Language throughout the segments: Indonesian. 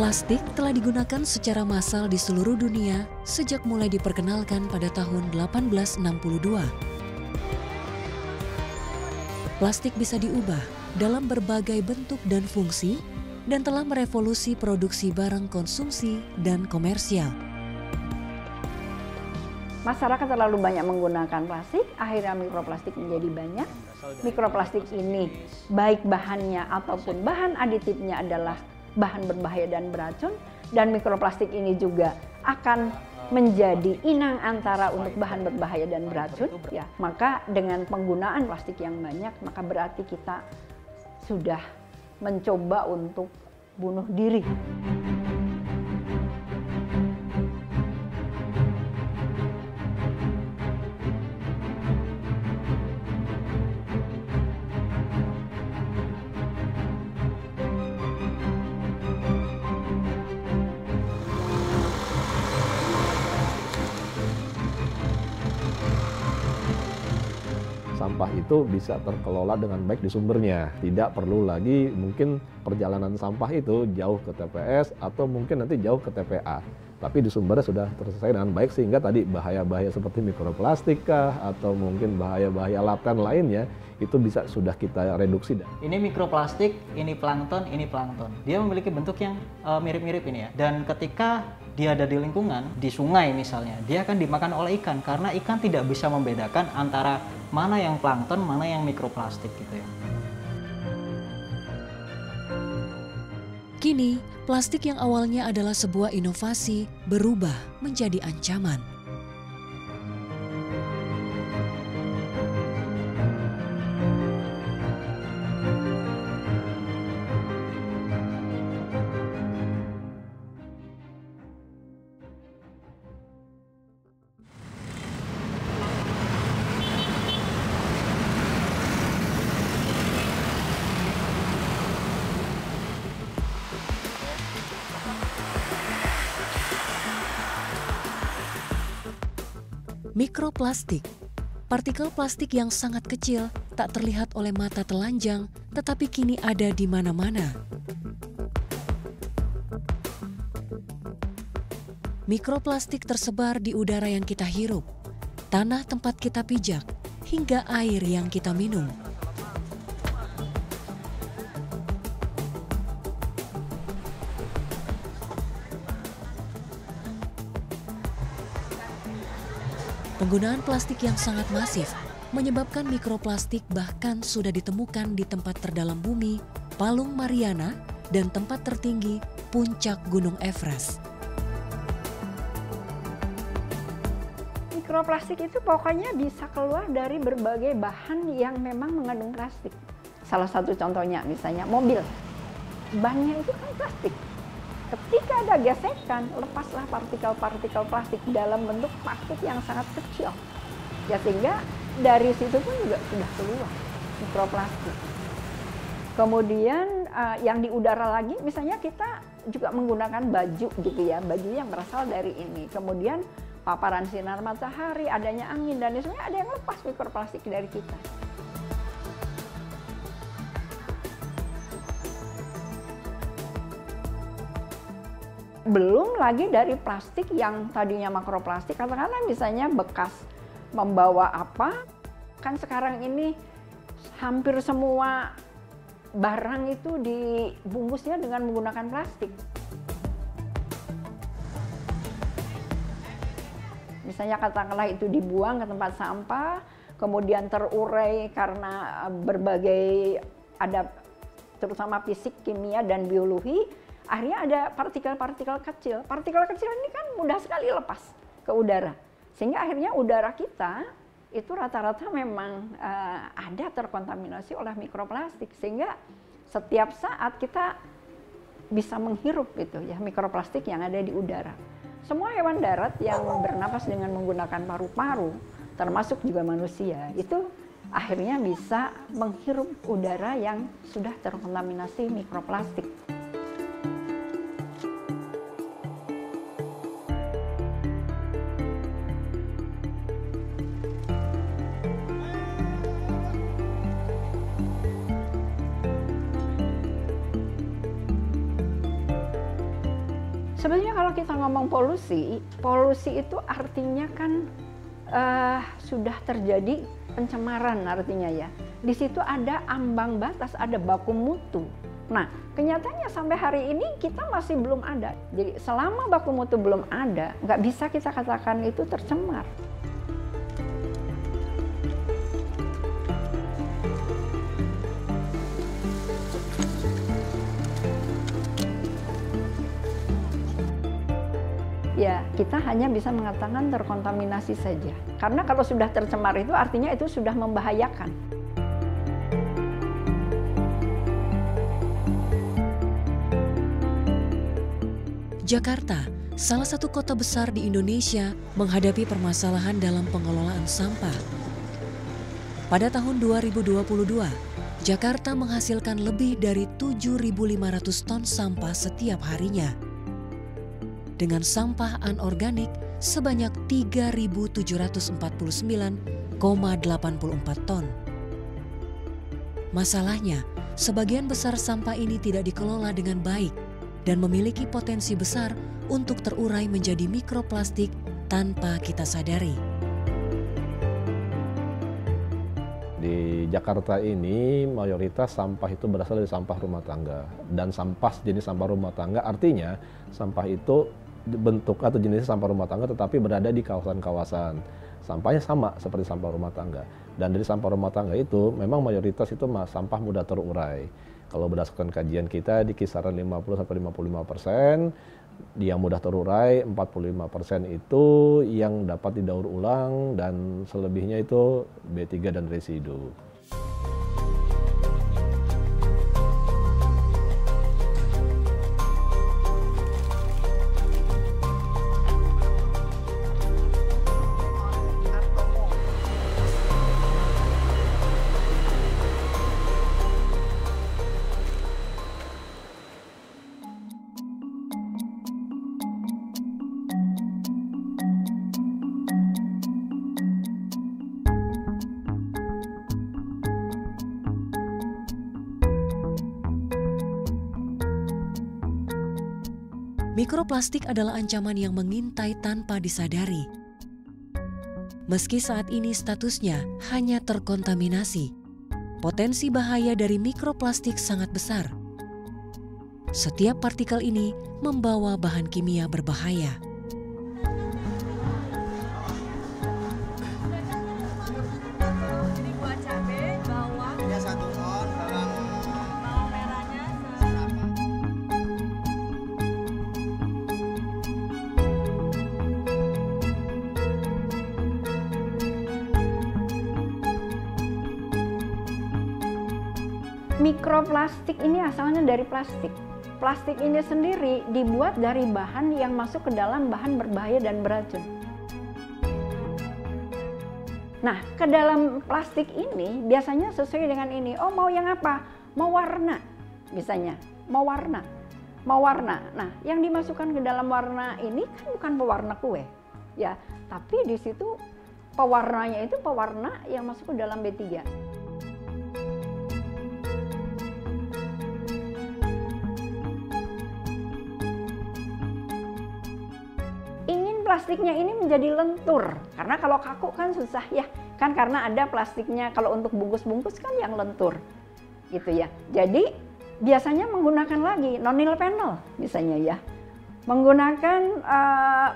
Plastik telah digunakan secara massal di seluruh dunia sejak mulai diperkenalkan pada tahun 1862. Plastik bisa diubah dalam berbagai bentuk dan fungsi dan telah merevolusi produksi barang konsumsi dan komersial. Masyarakat terlalu banyak menggunakan plastik, akhirnya mikroplastik menjadi banyak. Mikroplastik ini baik bahannya ataupun bahan aditifnya adalah bahan berbahaya dan beracun, dan mikroplastik ini juga akan menjadi inang antara untuk bahan berbahaya dan beracun. Ya, maka dengan penggunaan plastik yang banyak, maka berarti kita sudah mencoba untuk bunuh diri. Sampah itu bisa terkelola dengan baik di sumbernya. Tidak perlu lagi mungkin perjalanan sampah itu jauh ke TPS atau mungkin nanti jauh ke TPA. Tapi di sumbernya sudah terselesai dengan baik sehingga tadi bahaya-bahaya seperti mikroplastik kah atau mungkin bahaya-bahaya laten lainnya itu bisa sudah kita reduksi. Ini mikroplastik, ini plankton, ini plankton. Dia memiliki bentuk yang mirip-mirip ini ya. Dan ketika dia ada di lingkungan, di sungai misalnya, dia akan dimakan oleh ikan karena ikan tidak bisa membedakan antara mana yang plankton, mana yang mikroplastik gitu ya. Kini, plastik yang awalnya adalah sebuah inovasi berubah menjadi ancaman. Mikroplastik, partikel plastik yang sangat kecil, tak terlihat oleh mata telanjang, tetapi kini ada di mana-mana. Mikroplastik tersebar di udara yang kita hirup, tanah tempat kita pijak, hingga air yang kita minum. Penggunaan plastik yang sangat masif menyebabkan mikroplastik bahkan sudah ditemukan di tempat terdalam bumi, Palung Mariana, dan tempat tertinggi, puncak Gunung Everest. Mikroplastik itu pokoknya bisa keluar dari berbagai bahan yang memang mengandung plastik. Salah satu contohnya misalnya mobil, bannya itu kan plastik. Ketika ada gesekan, lepaslah partikel-partikel plastik dalam bentuk plastik yang sangat kecil. Ya, sehingga dari situ pun juga sudah keluar mikroplastik. Kemudian yang di udara lagi, misalnya kita juga menggunakan baju gitu ya, baju yang berasal dari ini. Kemudian paparan sinar matahari, adanya angin, dan sebenarnya ada yang lepas mikroplastik dari kita. Belum lagi dari plastik yang tadinya makroplastik, katakanlah misalnya bekas membawa apa, kan sekarang ini hampir semua barang itu dibungkusnya dengan menggunakan plastik. Misalnya katakanlah itu dibuang ke tempat sampah, kemudian terurai karena berbagai ada terutama fisik, kimia, dan biologi, akhirnya ada partikel-partikel kecil. Partikel kecil ini kan mudah sekali lepas ke udara. Sehingga akhirnya udara kita itu rata-rata memang ada terkontaminasi oleh mikroplastik. Sehingga setiap saat kita bisa menghirup itu ya mikroplastik yang ada di udara. Semua hewan darat yang bernapas dengan menggunakan paru-paru, termasuk juga manusia, itu akhirnya bisa menghirup udara yang sudah terkontaminasi mikroplastik. Sebetulnya kalau kita ngomong polusi, polusi itu artinya kan sudah terjadi pencemaran artinya ya. Di situ ada ambang batas, ada baku mutu. Nah, kenyataannya sampai hari ini kita masih belum ada. Jadi selama baku mutu belum ada, nggak bisa kita katakan itu tercemar. Ya, kita hanya bisa mengatakan terkontaminasi saja. Karena kalau sudah tercemar itu artinya itu sudah membahayakan. Jakarta, salah satu kota besar di Indonesia, menghadapi permasalahan dalam pengelolaan sampah. Pada tahun 2022, Jakarta menghasilkan lebih dari 7.500 ton sampah setiap harinya. Dengan sampah anorganik sebanyak 3.749,84 ton. Masalahnya, sebagian besar sampah ini tidak dikelola dengan baik dan memiliki potensi besar untuk terurai menjadi mikroplastik tanpa kita sadari. Di Jakarta ini mayoritas sampah itu berasal dari sampah rumah tangga. Dan sampah jenis sampah rumah tangga artinya sampah itu bentuk atau jenis sampah rumah tangga tetapi berada di kawasan-kawasan. Sampahnya sama seperti sampah rumah tangga. Dan dari sampah rumah tangga itu memang mayoritas itu sampah mudah terurai. Kalau berdasarkan kajian kita di kisaran 50-55%, yang mudah terurai 45% itu yang dapat didaur ulang dan selebihnya itu B3 dan residu. Mikroplastik adalah ancaman yang mengintai tanpa disadari. Meski saat ini statusnya hanya terkontaminasi, potensi bahaya dari mikroplastik sangat besar. Setiap partikel ini membawa bahan kimia berbahaya. Mikroplastik ini asalnya dari plastik. Plastik ini sendiri dibuat dari bahan yang masuk ke dalam bahan berbahaya dan beracun. Nah, ke dalam plastik ini biasanya sesuai dengan ini. Oh, mau yang apa? Mau warna, misalnya. Mau warna. Mau warna. Nah, yang dimasukkan ke dalam warna ini kan bukan pewarna kue, ya. Tapi di situ pewarnanya itu pewarna yang masuk ke dalam B3. Plastiknya ini menjadi lentur, karena kalau kaku kan susah ya, kan karena ada plastiknya kalau untuk bungkus-bungkus kan yang lentur, gitu ya. Jadi biasanya menggunakan lagi nonil panel misalnya ya, menggunakan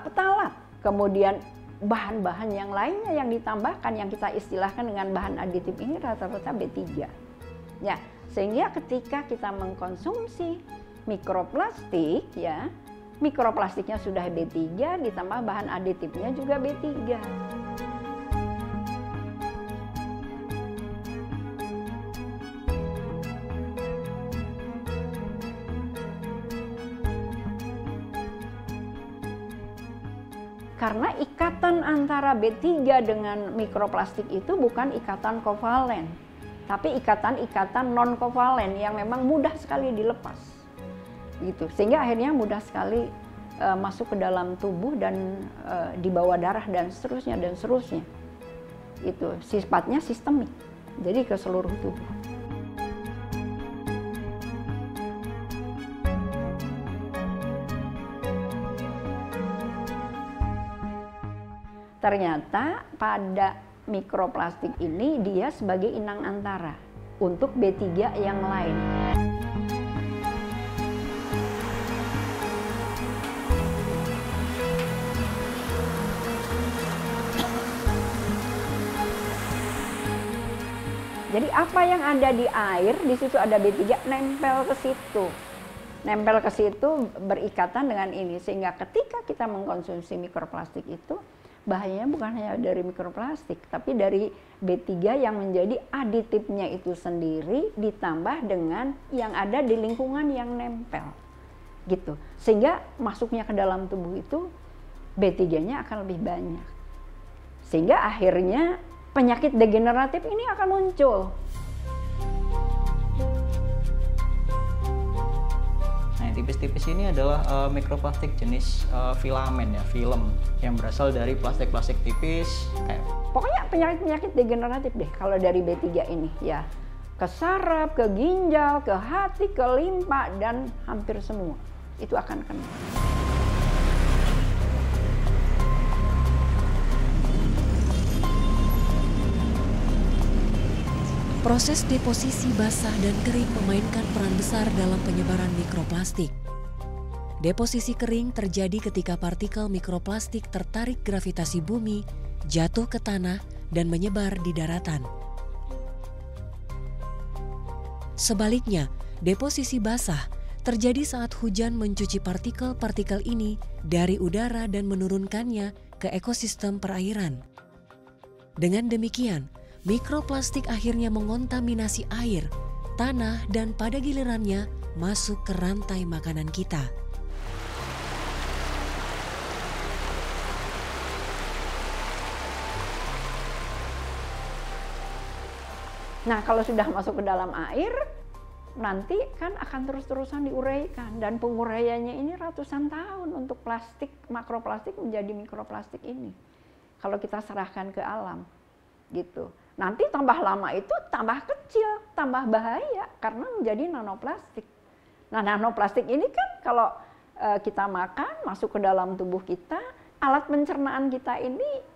petalat, kemudian bahan-bahan yang lainnya yang ditambahkan yang kita istilahkan dengan bahan aditif ini rata-rata B3. Ya, sehingga ketika kita mengkonsumsi mikroplastik ya, mikroplastiknya sudah B3 ditambah bahan aditifnya juga B3. Karena ikatan antara B3 dengan mikroplastik itu bukan ikatan kovalen, tapi ikatan-ikatan non-kovalen yang memang mudah sekali dilepas. Gitu. Sehingga akhirnya mudah sekali masuk ke dalam tubuh dan dibawa darah dan seterusnya dan seterusnya. Itu sifatnya sistemik, jadi ke seluruh tubuh. ternyata pada mikroplastik ini dia sebagai inang antara untuk B3 yang lain. Jadi apa yang ada di air, di situ ada B3, nempel ke situ. Nempel ke situ berikatan dengan ini. Sehingga ketika kita mengkonsumsi mikroplastik itu, bahayanya bukan hanya dari mikroplastik, tapi dari B3 yang menjadi aditifnya itu sendiri, ditambah dengan yang ada di lingkungan yang nempel. Gitu. Sehingga masuknya ke dalam tubuh itu, B3-nya akan lebih banyak. Sehingga akhirnya penyakit degeneratif ini akan muncul. Nah, yang tipis-tipis ini adalah mikroplastik jenis filamen ya, film yang berasal dari plastik-plastik tipis. Pokoknya penyakit-penyakit degeneratif deh kalau dari B3 ini ya. Ke saraf, ke ginjal, ke hati, ke limpa, dan hampir semua itu akan kena. Proses deposisi basah dan kering memainkan peran besar dalam penyebaran mikroplastik. Deposisi kering terjadi ketika partikel mikroplastik tertarik gravitasi bumi, jatuh ke tanah, dan menyebar di daratan. Sebaliknya, deposisi basah terjadi saat hujan mencuci partikel-partikel ini dari udara dan menurunkannya ke ekosistem perairan. Dengan demikian, mikroplastik akhirnya mengontaminasi air, tanah, dan pada gilirannya masuk ke rantai makanan kita. Nah, kalau sudah masuk ke dalam air, nanti kan akan terus-terusan diuraikan. Dan penguraiannya ini ratusan tahun untuk plastik, makroplastik menjadi mikroplastik ini. Kalau kita serahkan ke alam, gitu. Nanti tambah lama itu tambah kecil, tambah bahaya karena menjadi nanoplastik. Nah, nanoplastik ini kan kalau kita makan, masuk ke dalam tubuh kita, alat pencernaan kita ini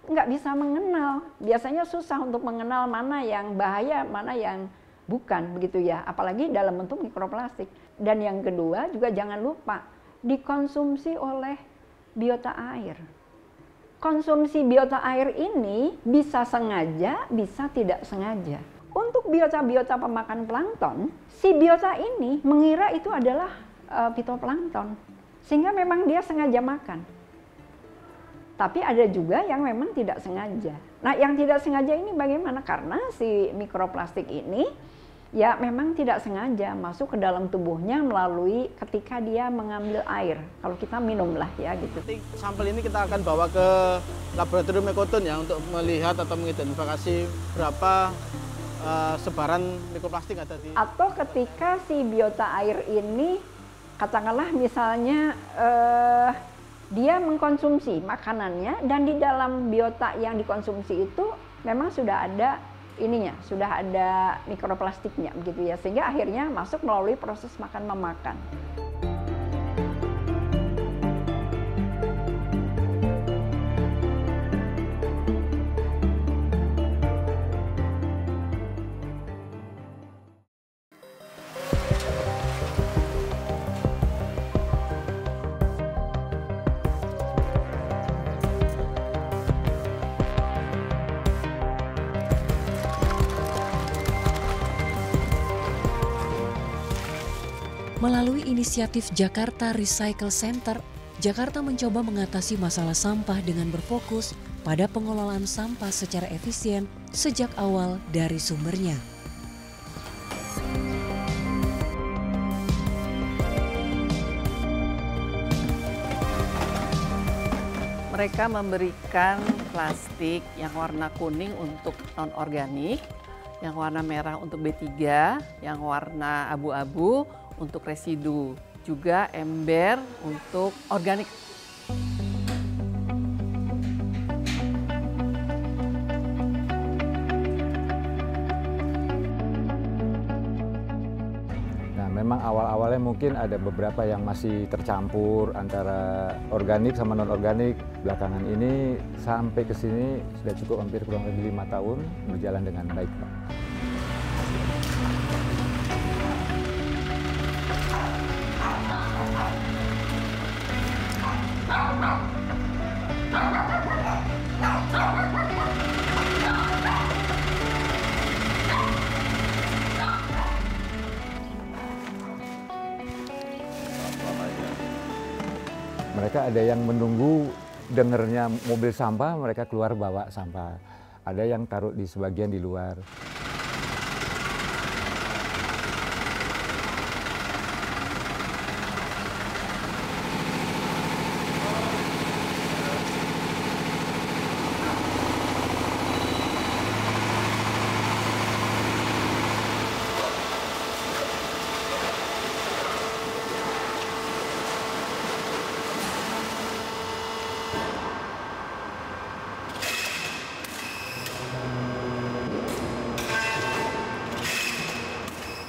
nggak bisa mengenal. Biasanya susah untuk mengenal mana yang bahaya, mana yang bukan, begitu ya. Apalagi dalam bentuk mikroplastik. Dan yang kedua juga jangan lupa, dikonsumsi oleh biota air. Konsumsi biota air ini bisa sengaja, bisa tidak sengaja. Untuk biota-biota pemakan plankton, si biota ini mengira itu adalah fitoplankton. Sehingga memang dia sengaja makan. Tapi ada juga yang memang tidak sengaja. Nah, yang tidak sengaja ini bagaimana? Karena si mikroplastik ini ya memang tidak sengaja masuk ke dalam tubuhnya melalui ketika dia mengambil air. Kalau kita minum lah ya gitu. Sampel ini kita akan bawa ke laboratorium Ekoton ya untuk melihat atau mengidentifikasi berapa sebaran mikroplastik ada di. Atau ketika si biota air ini katakanlah misalnya dia mengkonsumsi makanannya dan di dalam biota yang dikonsumsi itu memang sudah ada ininya, sudah ada mikroplastiknya begitu ya, sehingga akhirnya masuk melalui proses makan memakan. Melalui inisiatif Jakarta Recycle Center, Jakarta mencoba mengatasi masalah sampah dengan berfokus pada pengelolaan sampah secara efisien sejak awal dari sumbernya. Mereka memberikan plastik yang warna kuning untuk non-organik, yang warna merah untuk B3, yang warna abu-abu untuk residu, juga ember untuk organik. Nah, Memang awal-awalnya mungkin ada beberapa yang masih tercampur antara organik sama non-organik. Belakangan ini sampai ke sini sudah cukup hampir kurang lebih 5 tahun berjalan dengan baik, Pak. Mereka ada yang menunggu dengernya mobil sampah, mereka keluar bawa sampah. Ada yang taruh di sebagian di luar.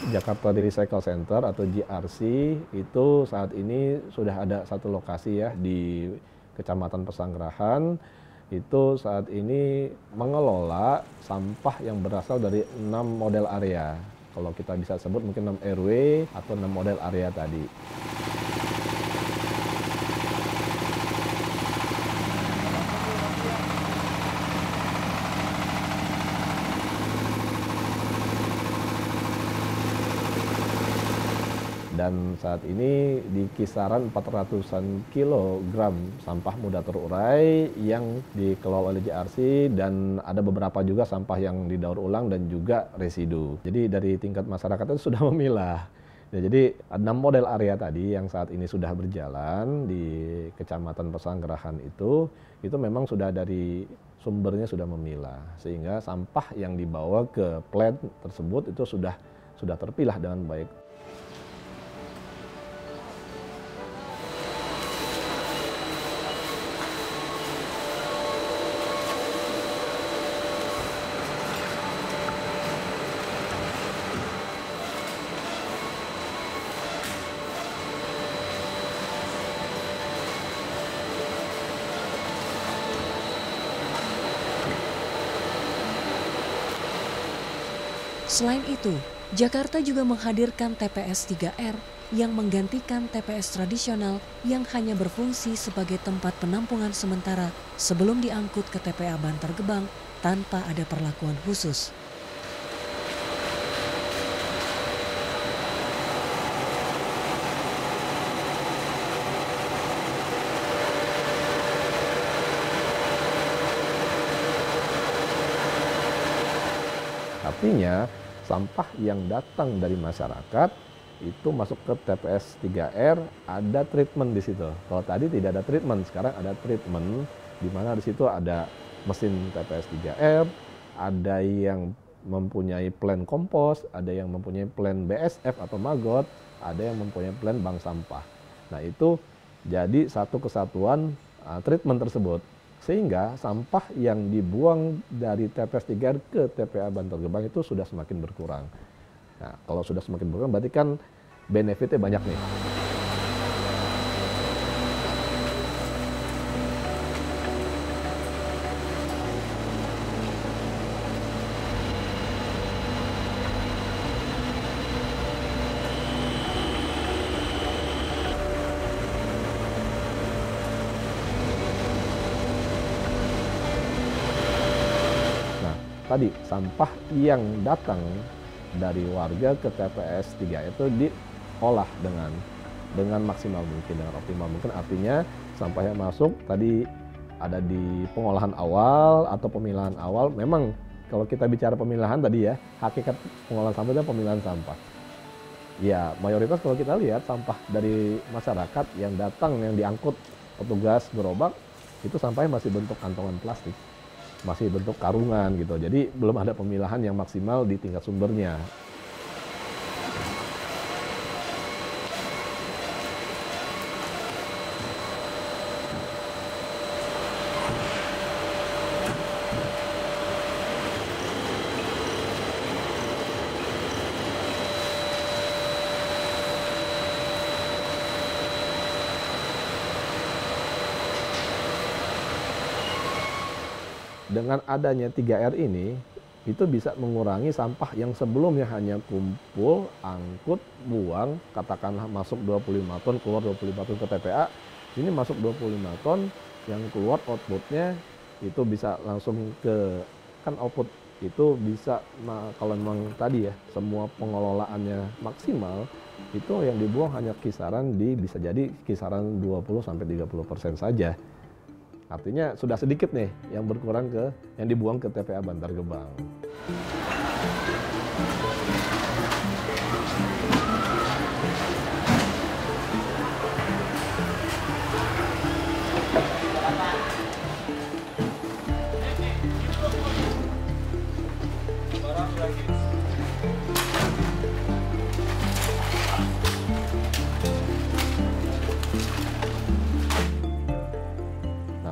Jakarta Recycle Center atau JRC itu saat ini sudah ada satu lokasi ya di Kecamatan Pesanggerahan. Itu saat ini mengelola sampah yang berasal dari 6 model area. Kalau kita bisa sebut mungkin 6 RW atau 6 model area tadi. Dan saat ini di kisaran 400-an kilogram sampah mudah terurai yang dikelola oleh JRC, dan ada beberapa juga sampah yang didaur ulang dan juga residu. Jadi dari tingkat masyarakat itu sudah memilah. Ya, jadi 6 model area tadi yang saat ini sudah berjalan di Kecamatan Pesanggerahan itu memang sudah dari sumbernya sudah memilah, sehingga sampah yang dibawa ke plant tersebut itu sudah terpilah dengan baik. Selain itu, Jakarta juga menghadirkan TPS 3R yang menggantikan TPS tradisional yang hanya berfungsi sebagai tempat penampungan sementara sebelum diangkut ke TPA Bantar Gebang tanpa ada perlakuan khusus. Artinya sampah yang datang dari masyarakat itu masuk ke TPS 3R, ada treatment di situ. Kalau tadi tidak ada treatment, sekarang ada treatment di mana di situ ada mesin TPS 3R, ada yang mempunyai plan kompos, ada yang mempunyai plan BSF atau maggot, ada yang mempunyai plan bank sampah. Nah, itu jadi satu kesatuan treatment tersebut. Sehingga sampah yang dibuang dari TPS 3R ke TPA Bantar Gebang itu sudah semakin berkurang. Nah, kalau sudah semakin berkurang berarti kan benefitnya banyak nih. Tadi sampah yang datang dari warga ke TPS 3 itu diolah dengan maksimal mungkin, dengan optimal mungkin. Artinya sampah yang masuk tadi ada di pengolahan awal atau pemilahan awal. Memang kalau kita bicara pemilahan tadi ya, hakikat pengolahan sampah itu pemilahan sampah. Ya, mayoritas kalau kita lihat sampah dari masyarakat yang datang, yang diangkut petugas gerobak, itu sampahnya masih bentuk kantongan plastik, masih bentuk karungan gitu. Jadi belum ada pemilahan yang maksimal di tingkat sumbernya. dengan adanya 3R ini, itu bisa mengurangi sampah yang sebelumnya hanya kumpul, angkut, buang, katakanlah masuk 25 ton, keluar 25 ton ke TPA, ini masuk 25 ton, yang keluar outputnya itu bisa langsung ke, kan output itu bisa, kalau memang tadi ya, semua pengelolaannya maksimal, itu yang dibuang hanya kisaran bisa jadi kisaran 20-30% saja. Artinya sudah sedikit nih yang berkurang yang dibuang ke TPA Bantar Gebang.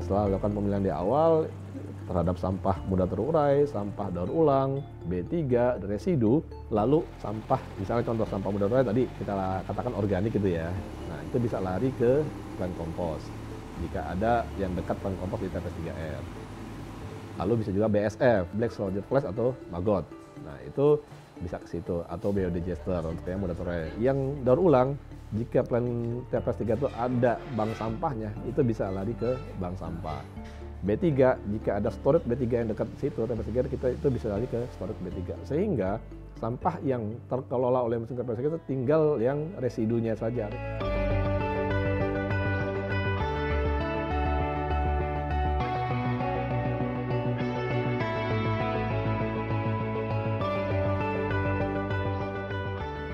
Setelah lakukan pemilihan di awal terhadap sampah mudah terurai, sampah daur ulang, B3, residu, lalu sampah, misalnya contoh sampah mudah terurai tadi kita katakan organik gitu ya. Nah, itu bisa lari ke plant kompos jika ada yang dekat plant kompos di TPS 3R. Lalu bisa juga BSF, Black Soldier Flash atau Maggot. Nah, itu bisa ke situ, atau biodigester untuk yang mudah terurai. Yang daur ulang, jika plan TPS 3 itu ada bank sampahnya, itu bisa lari ke bank sampah. B3, jika ada storage B3 yang dekat situ, TPS 3 itu bisa lari ke storage B3. Sehingga sampah yang terkelola oleh mesin TPS 3 itu tinggal yang residunya saja.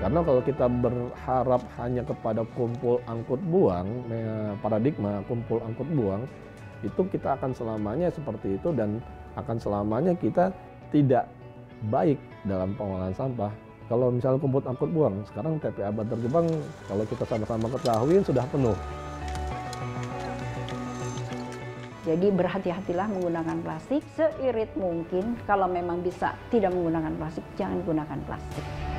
Karena kalau kita berharap hanya kepada kumpul angkut buang, paradigma kumpul angkut buang, itu kita akan selamanya seperti itu dan akan selamanya kita tidak baik dalam pengolahan sampah. Kalau misalnya kumpul angkut buang, sekarang TPA Bantar Gebang kalau kita sama-sama ketahui sudah penuh. Jadi berhati-hatilah menggunakan plastik, seirit mungkin kalau memang bisa tidak menggunakan plastik, jangan gunakan plastik.